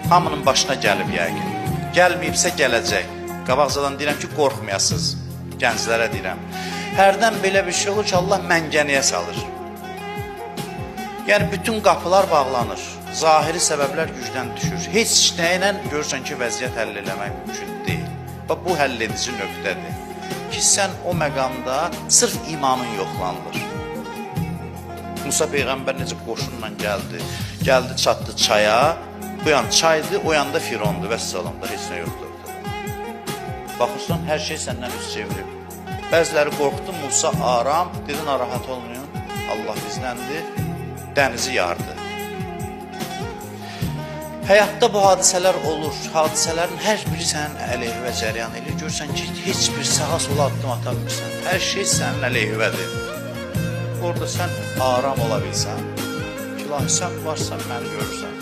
Hamının başına gəlib yəqin. Gəlməyibsə gələcək. Qabaqcadan deyirəm ki, qorxmayasınız. Gənclərə deyirəm. Hərdən belə bir şey olur ki, Allah məngəniyə salır. Yəni, bütün qapılar bağlanır. Zahiri səbəblər gücdən düşür. Heç nəylə görürsən ki, vəziyyət həll eləmək mümkün deyil. Bax, bu həll edici nöqtədir. Ki, sən o məqamda sırf imanın yoxlanılır. Musa Peyğəmbər necə qoşunla gəldi. Gəldi, çatdı çaya. Bu yan çaydı, o yanda Firondu. Vəssalamda heç nə yoxdur. Baxırsan, hər şey səndən üst çevirib. Bəziləri qorxdu, Musa aram, dedi, narahat olmayın. Allah bizləndir, dənizi yardı. Həyatda bu hadisələr olur. Hadisələrin hər biri sənin əleyhivə cəryan edir. Görsən ki, heç bir sağa sola addım ata bilmirsən. Hər şey sənin əleyhivədir. Orada sən aram ola bilsən, ki, sən varsan, məni görürsən.